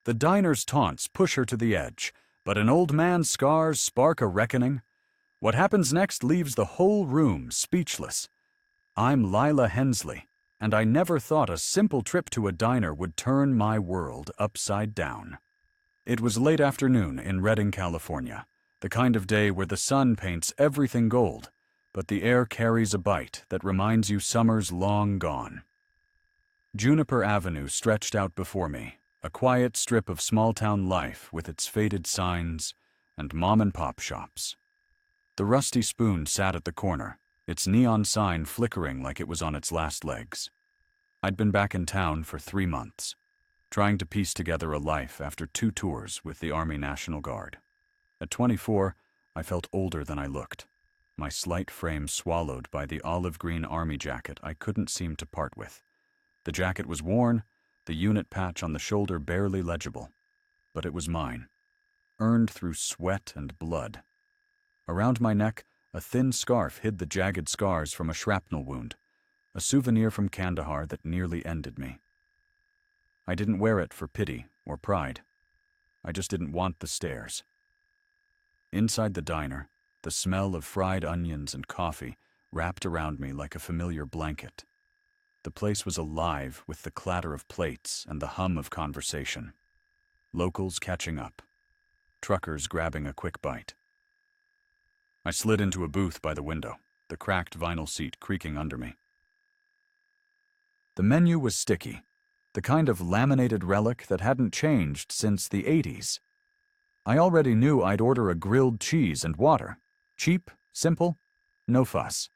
The diner's taunts push her to the edge, but an old man's scars spark a reckoning. What happens next leaves the whole room speechless. I'm Lila Hensley, and I never thought a simple trip to a diner would turn my world upside down. It was late afternoon in Redding, California, the kind of day where the sun paints everything gold, but the air carries a bite that reminds you summer's long gone. Juniper Avenue stretched out before me, a quiet strip of small-town life with its faded signs and mom-and-pop shops. The Rusty Spoon sat at the corner, its neon sign flickering like it was on its last legs. I'd been back in town for 3 months, trying to piece together a life after 2 tours with the Army National Guard. At 24, I felt older than I looked, my slight frame swallowed by the olive-green army jacket I couldn't seem to part with. The jacket was worn, the unit patch on the shoulder barely legible, but it was mine, earned through sweat and blood. Around my neck, a thin scarf hid the jagged scars from a shrapnel wound, a souvenir from Kandahar that nearly ended me. I didn't wear it for pity or pride. I just didn't want the stares. Inside the diner, the smell of fried onions and coffee wrapped around me like a familiar blanket. The place was alive with the clatter of plates and the hum of conversation. Locals catching up. Truckers grabbing a quick bite. I slid into a booth by the window, the cracked vinyl seat creaking under me. The menu was sticky, the kind of laminated relic that hadn't changed since the 80s. I already knew I'd order a grilled cheese and water. Cheap, simple, no fuss.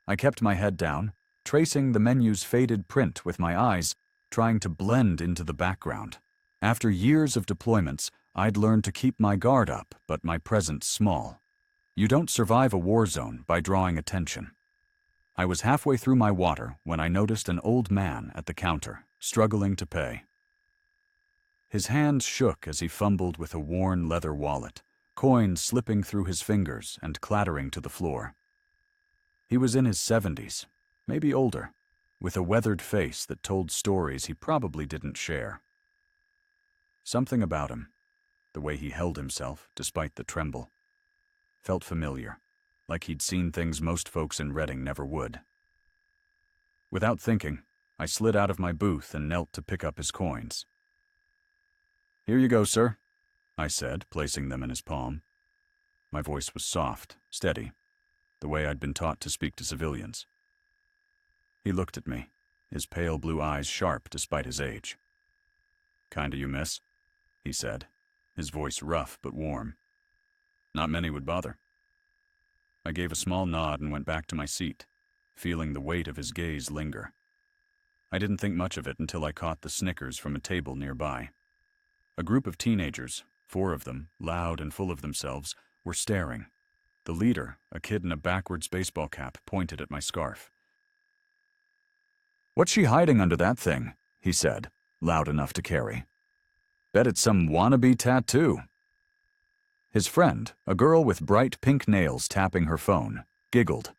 I kept my head down, tracing the menu's faded print with my eyes, trying to blend into the background. After years of deployments, I'd learned to keep my guard up, but my presence small. You don't survive a war zone by drawing attention. I was halfway through my water when I noticed an old man at the counter, struggling to pay. His hands shook as he fumbled with a worn leather wallet, coins slipping through his fingers and clattering to the floor. He was in his 70s, maybe older, with a weathered face that told stories he probably didn't share. Something about him, the way he held himself despite the tremble, felt familiar, like he'd seen things most folks in Redding never would. Without thinking, I slid out of my booth and knelt to pick up his coins. "Here you go, sir," I said, placing them in his palm. My voice was soft, steady, the way I'd been taught to speak to civilians. He looked at me, his pale blue eyes sharp despite his age. "Kinda you, miss," he said, his voice rough but warm. "Not many would bother." I gave a small nod and went back to my seat, feeling the weight of his gaze linger. I didn't think much of it until I caught the snickers from a table nearby. A group of teenagers, 4 of them, loud and full of themselves, were staring. The leader, a kid in a backwards baseball cap, pointed at my scarf. "What's she hiding under that thing?" he said, loud enough to carry. "Bet it's some wannabe tattoo." His friend, a girl with bright pink nails tapping her phone, giggled.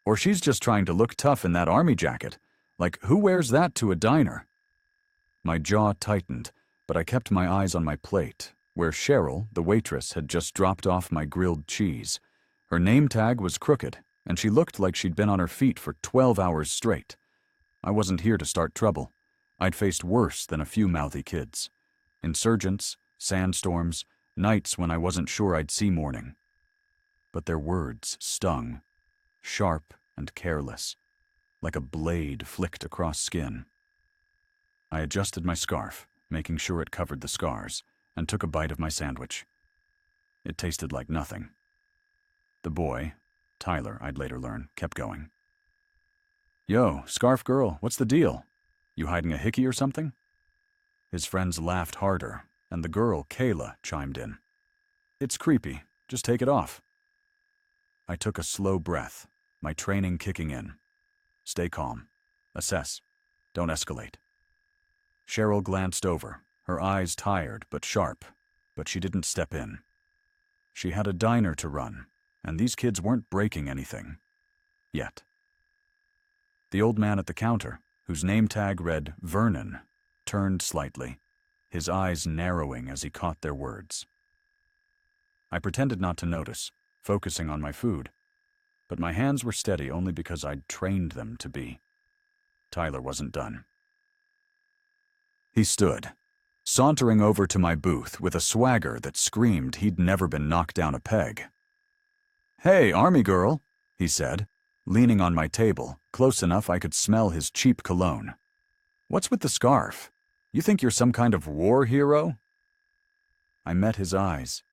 "Or she's just trying to look tough in that army jacket. Like, who wears that to a diner?" My jaw tightened, but I kept my eyes on my plate, where Cheryl, the waitress, had just dropped off my grilled cheese. Her name tag was crooked, and she looked like she'd been on her feet for 12 hours straight. I wasn't here to start trouble. I'd faced worse than a few mouthy kids. Insurgents, sandstorms, nights when I wasn't sure I'd see morning. But their words stung, sharp and careless, like a blade flicked across skin. I adjusted my scarf, making sure it covered the scars, and took a bite of my sandwich. It tasted like nothing. The boy, Tyler, I'd later learn, kept going. "Yo, scarf girl, what's the deal? You hiding a hickey or something?" His friends laughed harder, and the girl, Kayla, chimed in. "It's creepy. Just take it off." I took a slow breath, my training kicking in. Stay calm. Assess. Don't escalate. Cheryl glanced over, her eyes tired but sharp, but she didn't step in. She had a diner to run, and these kids weren't breaking anything. Yet. The old man at the counter, whose name tag read Vernon, turned slightly, his eyes narrowing as he caught their words. I pretended not to notice, focusing on my food, but my hands were steady only because I'd trained them to be. Tyler wasn't done. He stood, sauntering over to my booth with a swagger that screamed he'd never been knocked down a peg. "Hey, army girl," he said, leaning on my table, close enough I could smell his cheap cologne. "What's with the scarf? You think you're some kind of war hero?" I met his eyes,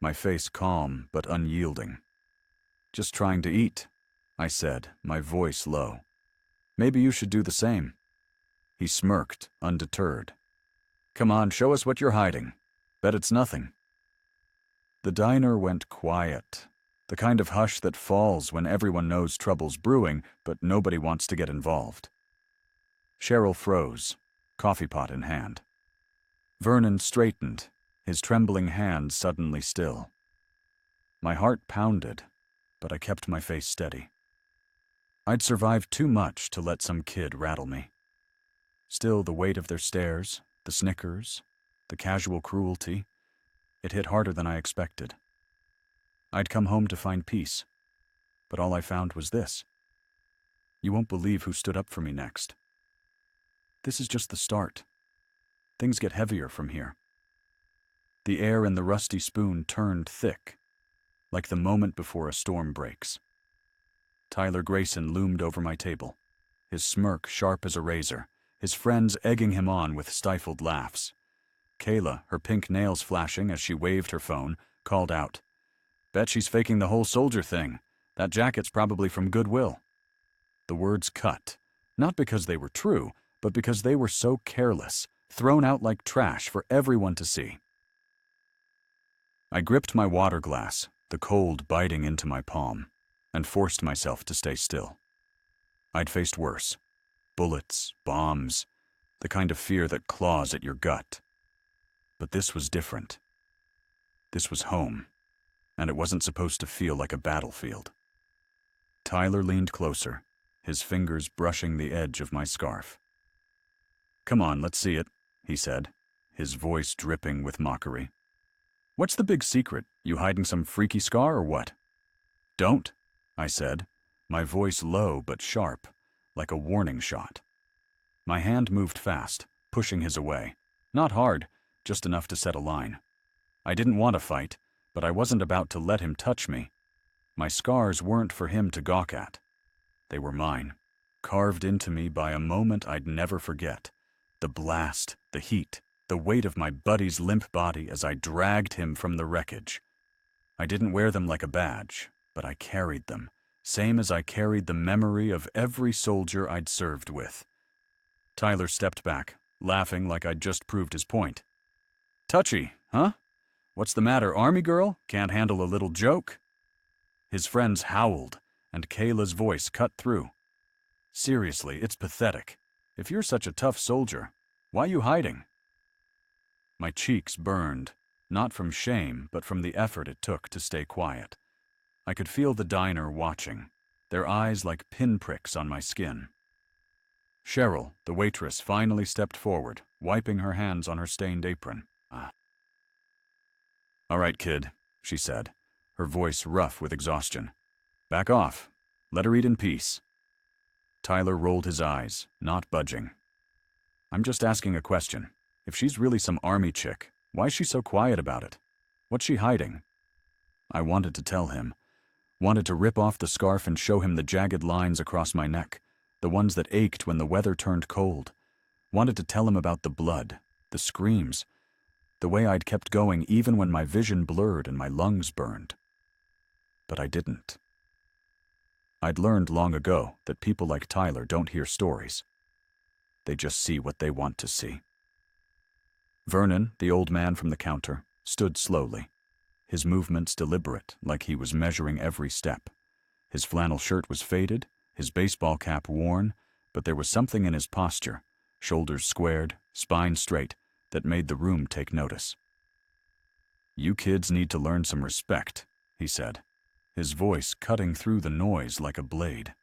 my face calm but unyielding. "Just trying to eat," I said, my voice low. "Maybe you should do the same." He smirked, undeterred. "Come on, show us what you're hiding. Bet it's nothing." The diner went quiet, the kind of hush that falls when everyone knows trouble's brewing, but nobody wants to get involved. Cheryl froze, coffee pot in hand. Vernon straightened, his trembling hand suddenly still. My heart pounded, but I kept my face steady. I'd survived too much to let some kid rattle me. Still, the weight of their stares, the snickers, the casual cruelty, it hit harder than I expected. I'd come home to find peace, but all I found was this. You won't believe who stood up for me next. This is just the start. Things get heavier from here. The air in the rusty spoon turned thick, like the moment before a storm breaks. Tyler Grayson loomed over my table, his smirk sharp as a razor, his friends egging him on with stifled laughs. Kayla, her pink nails flashing as she waved her phone, called out, "Bet she's faking the whole soldier thing. That jacket's probably from Goodwill." The words cut, not because they were true, but because they were so careless, thrown out like trash for everyone to see. I gripped my water glass, the cold biting into my palm, and forced myself to stay still. I'd faced worse. Bullets, bombs, the kind of fear that claws at your gut. But this was different. This was home, and it wasn't supposed to feel like a battlefield. Tyler leaned closer, his fingers brushing the edge of my scarf. "Come on, let's see it," he said, his voice dripping with mockery. "What's the big secret? You hiding some freaky scar or what?" "Don't," I said, my voice low but sharp, like a warning shot. My hand moved fast, pushing his away. Not hard, just enough to set a line. I didn't want to fight, but I wasn't about to let him touch me. My scars weren't for him to gawk at. They were mine, carved into me by a moment I'd never forget. The blast, the heat, the weight of my buddy's limp body as I dragged him from the wreckage. I didn't wear them like a badge, but I carried them, same as I carried the memory of every soldier I'd served with. Tyler stepped back, laughing like I'd just proved his point. "Touchy, huh? What's the matter, army girl? Can't handle a little joke?" His friends howled, and Kayla's voice cut through. "Seriously, it's pathetic. If you're such a tough soldier, why you hiding?" My cheeks burned, not from shame, but from the effort it took to stay quiet. I could feel the diner watching, their eyes like pinpricks on my skin. Cheryl, the waitress, finally stepped forward, wiping her hands on her stained apron. "All right, kid," she said, her voice rough with exhaustion. "Back off. Let her eat in peace." Tyler rolled his eyes, not budging. "I'm just asking a question. If she's really some army chick, why is she so quiet about it? What's she hiding?" I wanted to tell him. Wanted to rip off the scarf and show him the jagged lines across my neck, the ones that ached when the weather turned cold. Wanted to tell him about the blood, the screams, the way I'd kept going even when my vision blurred and my lungs burned. But I didn't. I'd learned long ago that people like Tyler don't hear stories. They just see what they want to see. Vernon, the old man from the counter, stood slowly, his movements deliberate, like he was measuring every step. His flannel shirt was faded, his baseball cap worn, but there was something in his posture, shoulders squared, spine straight, that made the room take notice. "You kids need to learn some respect," he said, his voice cutting through the noise like a blade.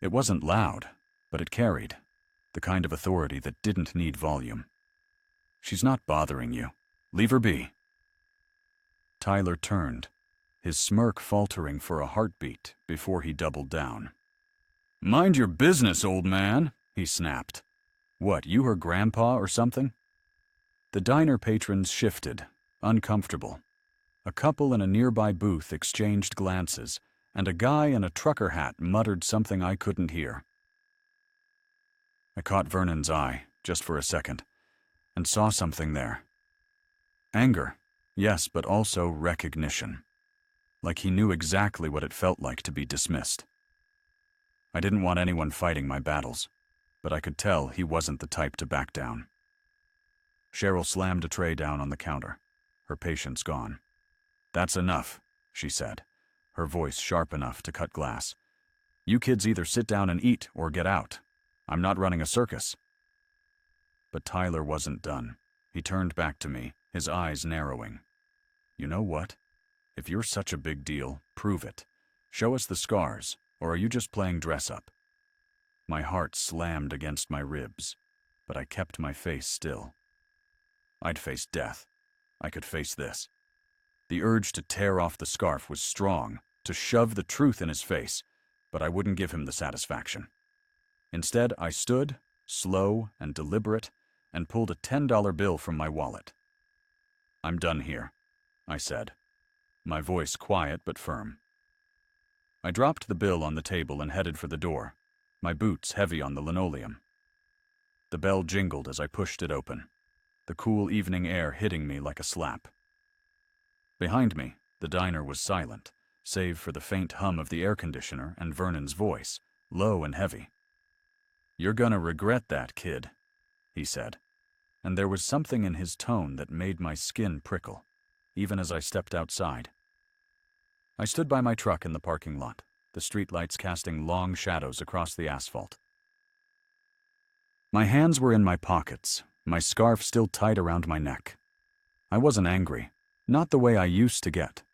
It wasn't loud, but it carried, the kind of authority that didn't need volume. She's not bothering you. Leave her be." Tyler turned, his smirk faltering for a heartbeat before he doubled down. "Mind your business, old man," he snapped. "What, you her grandpa or something?" The diner patrons shifted, uncomfortable. A couple in a nearby booth exchanged glances, and a guy in a trucker hat muttered something I couldn't hear. I caught Vernon's eye, just for a second, and saw something there. Anger, yes, but also recognition. Like he knew exactly what it felt like to be dismissed. I didn't want anyone fighting my battles, but I could tell he wasn't the type to back down. Cheryl slammed a tray down on the counter, her patience gone. "That's enough," she said, her voice sharp enough to cut glass. "You kids either sit down and eat or get out. I'm not running a circus." But Tyler wasn't done. He turned back to me, his eyes narrowing. "You know what? If you're such a big deal, prove it. Show us the scars, or are you just playing dress-up?" My heart slammed against my ribs, but I kept my face still. I'd face death. I could face this. The urge to tear off the scarf was strong, to shove the truth in his face, but I wouldn't give him the satisfaction. Instead, I stood, slow and deliberate, and pulled a $10 bill from my wallet. "I'm done here," I said, my voice quiet but firm. I dropped the bill on the table and headed for the door, my boots heavy on the linoleum. The bell jingled as I pushed it open, the cool evening air hitting me like a slap. Behind me, the diner was silent, save for the faint hum of the air conditioner and Vernon's voice, low and heavy. "You're gonna regret that, kid," he said, and there was something in his tone that made my skin prickle, even as I stepped outside. I stood by my truck in the parking lot, the streetlights casting long shadows across the asphalt. My hands were in my pockets, my scarf still tight around my neck. I wasn't angry, not the way I used to get.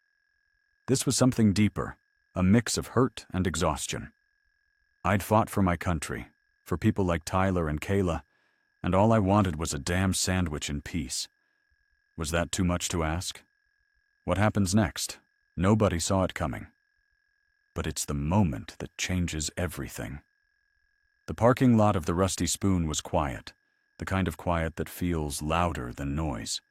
This was something deeper, a mix of hurt and exhaustion. I'd fought for my country, for people like Tyler and Kayla, and all I wanted was a damn sandwich in peace. Was that too much to ask? What happens next? Nobody saw it coming. But it's the moment that changes everything. The parking lot of the Rusty Spoon was quiet, the kind of quiet that feels louder than noise.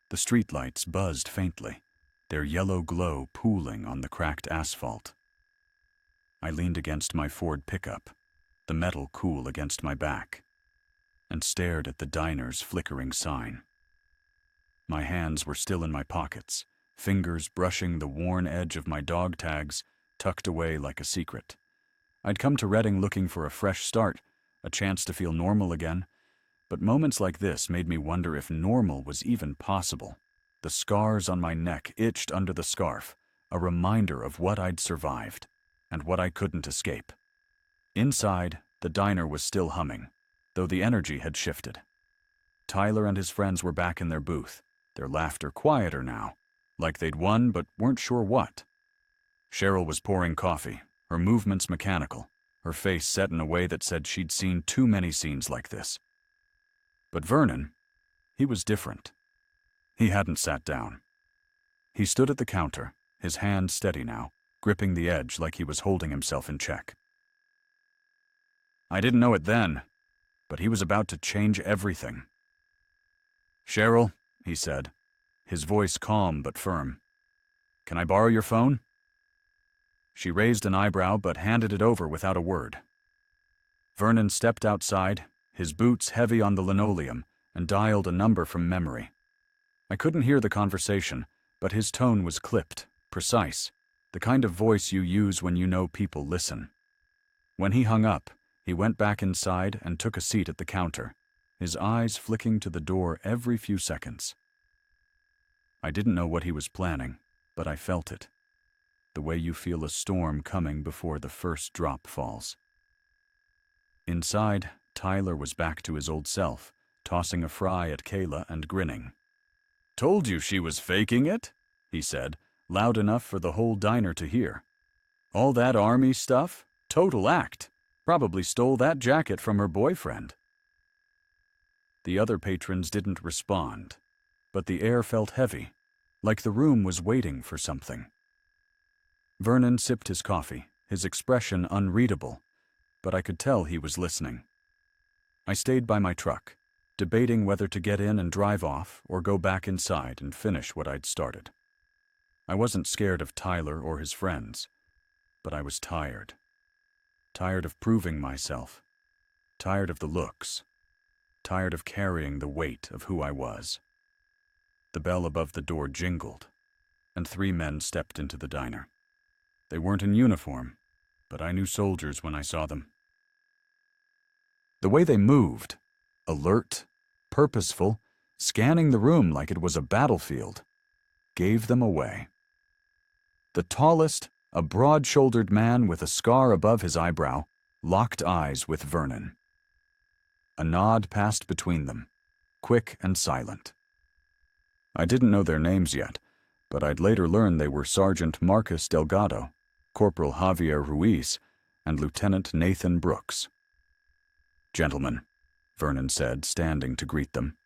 The streetlights buzzed faintly, their yellow glow pooling on the cracked asphalt. I leaned against my Ford pickup, the metal cool against my back, and stared at the diner's flickering sign. My hands were still in my pockets, fingers brushing the worn edge of my dog tags, tucked away like a secret. I'd come to Reading looking for a fresh start, a chance to feel normal again, but moments like this made me wonder if normal was even possible. The scars on my neck itched under the scarf, a reminder of what I'd survived, and what I couldn't escape. Inside, the diner was still humming, though the energy had shifted. Tyler and his friends were back in their booth, their laughter quieter now, like they'd won but weren't sure what. Cheryl was pouring coffee, her movements mechanical, her face set in a way that said she'd seen too many scenes like this. But Vernon, he was different. He hadn't sat down. He stood at the counter, his hand steady now, gripping the edge like he was holding himself in check. I didn't know it then, but he was about to change everything. "Cheryl," he said, his voice calm but firm, "can I borrow your phone?" She raised an eyebrow but handed it over without a word. Vernon stepped outside, his boots heavy on the linoleum, and dialed a number from memory. I couldn't hear the conversation, but his tone was clipped, precise, the kind of voice you use when you know people listen. When he hung up, he went back inside and took a seat at the counter, his eyes flicking to the door every few seconds. I didn't know what he was planning, but I felt it. The way you feel a storm coming before the first drop falls. Inside, Tyler was back to his old self, tossing a fry at Kayla and grinning. "Told you she was faking it," he said, loud enough for the whole diner to hear. "All that army stuff? Total act. Probably stole that jacket from her boyfriend." The other patrons didn't respond, but the air felt heavy, like the room was waiting for something. Vernon sipped his coffee, his expression unreadable, but I could tell he was listening. I stayed by my truck, debating whether to get in and drive off or go back inside and finish what I'd started. I wasn't scared of Tyler or his friends, but I was tired. Tired of proving myself. Tired of the looks. Tired of carrying the weight of who I was. The bell above the door jingled, and 3 men stepped into the diner. They weren't in uniform, but I knew soldiers when I saw them. The way they moved, alert, purposeful, scanning the room like it was a battlefield, gave them away. The tallest, a broad-shouldered man with a scar above his eyebrow, locked eyes with Vernon. A nod passed between them, quick and silent. I didn't know their names yet, but I'd later learn they were Sergeant Marcus Delgado, Corporal Javier Ruiz, and Lieutenant Nathan Brooks. "Gentlemen," Vernon said, standing to greet them.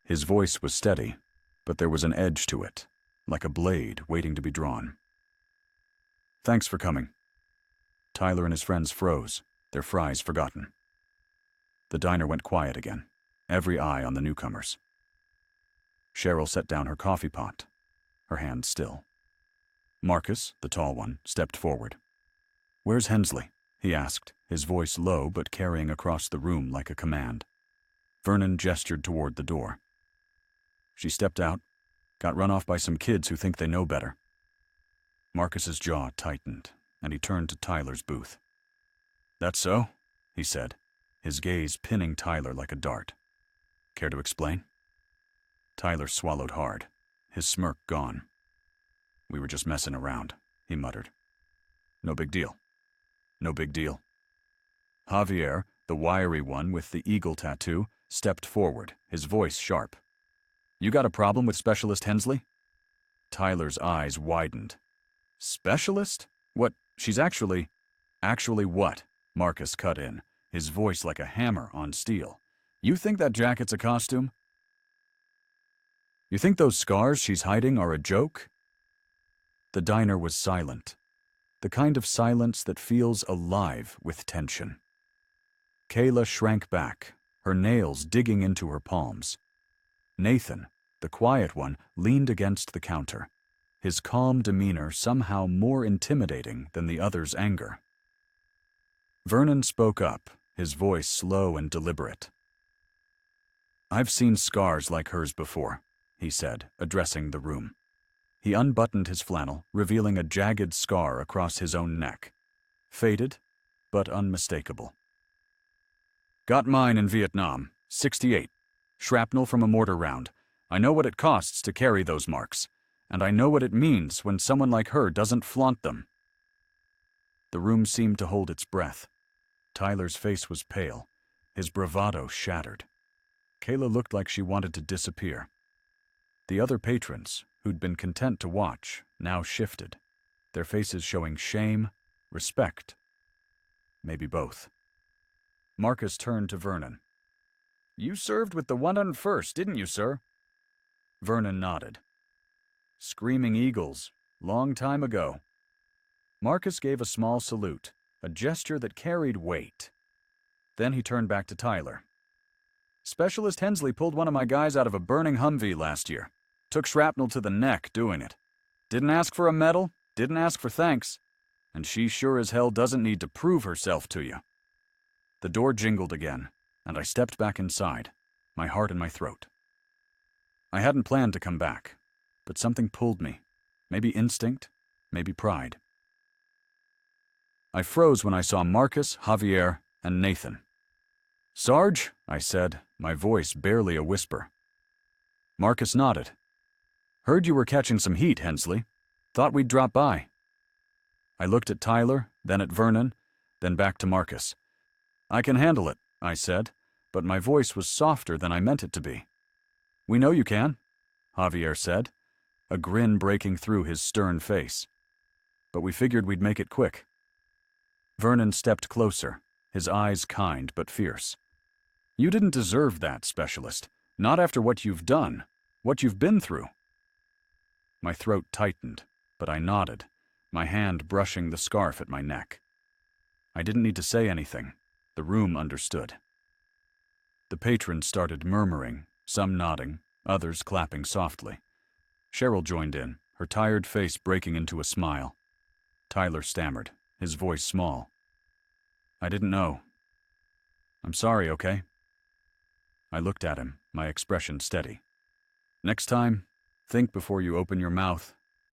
His voice was steady, but there was an edge to it, like a blade waiting to be drawn. "Thanks for coming." Tyler and his friends froze, their fries forgotten. The diner went quiet again, every eye on the newcomers. Cheryl set down her coffee pot, her hand still. Marcus, the tall one, stepped forward. "Where's Hensley?" he asked, his voice low but carrying across the room like a command. Vernon gestured toward the door. "She stepped out, got run off by some kids who think they know better." Marcus's jaw tightened, and he turned to Tyler's booth. "That's so?" he said, his gaze pinning Tyler like a dart. "Care to explain?" Tyler swallowed hard, his smirk gone. "We were just messing around," he muttered. "No big deal. No big deal." Javier, the wiry one with the eagle tattoo, stepped forward, his voice sharp. "You got a problem with Specialist Hensley?" Tyler's eyes widened. "Specialist? What, she's actually—" "Actually what?" Marcus cut in, his voice like a hammer on steel. "You think that jacket's a costume? You think those scars she's hiding are a joke?" The diner was silent, the kind of silence that feels alive with tension. Kayla shrank back, her nails digging into her palms. Nathan, the quiet one, leaned against the counter, his calm demeanor somehow more intimidating than the other's anger. Vernon spoke up, his voice slow and deliberate. "I've seen scars like hers before," he said, addressing the room. He unbuttoned his flannel, revealing a jagged scar across his own neck. Faded, but unmistakable. "Got mine in Vietnam, 68. Shrapnel from a mortar round. I know what it costs to carry those marks, and I know what it means when someone like her doesn't flaunt them." The room seemed to hold its breath. Tyler's face was pale, his bravado shattered. Kayla looked like she wanted to disappear. The other patrons, who'd been content to watch, now shifted, their faces showing shame, respect, maybe both. Marcus turned to Vernon. "You served with the 101st, didn't you, sir?" Vernon nodded. "Screaming Eagles, long time ago." Marcus gave a small salute, a gesture that carried weight. Then he turned back to Tyler. "Specialist Hensley pulled one of my guys out of a burning Humvee last year. Took shrapnel to the neck doing it. Didn't ask for a medal, didn't ask for thanks, and she sure as hell doesn't need to prove herself to you." The door jingled again, and I stepped back inside, my heart in my throat. I hadn't planned to come back, but something pulled me. Maybe instinct, maybe pride. I froze when I saw Marcus, Javier, and Nathan. "Sarge," I said, my voice barely a whisper. Marcus nodded. "Heard you were catching some heat, Hensley. Thought we'd drop by." I looked at Tyler, then at Vernon, then back to Marcus. "I can handle it," I said, but my voice was softer than I meant it to be. "We know you can," Javier said, a grin breaking through his stern face. "But we figured we'd make it quick." Vernon stepped closer, his eyes kind but fierce. You didn't deserve that, specialist. Not after what you've done, what you've been through. My throat tightened, but I nodded, my hand brushing the scarf at my neck. I didn't need to say anything. The room understood. The patrons started murmuring, some nodding, others clapping softly. Cheryl joined in, her tired face breaking into a smile. Tyler stammered, his voice small. I didn't know. I'm sorry, okay? I looked at him, my expression steady. Next time, think before you open your mouth.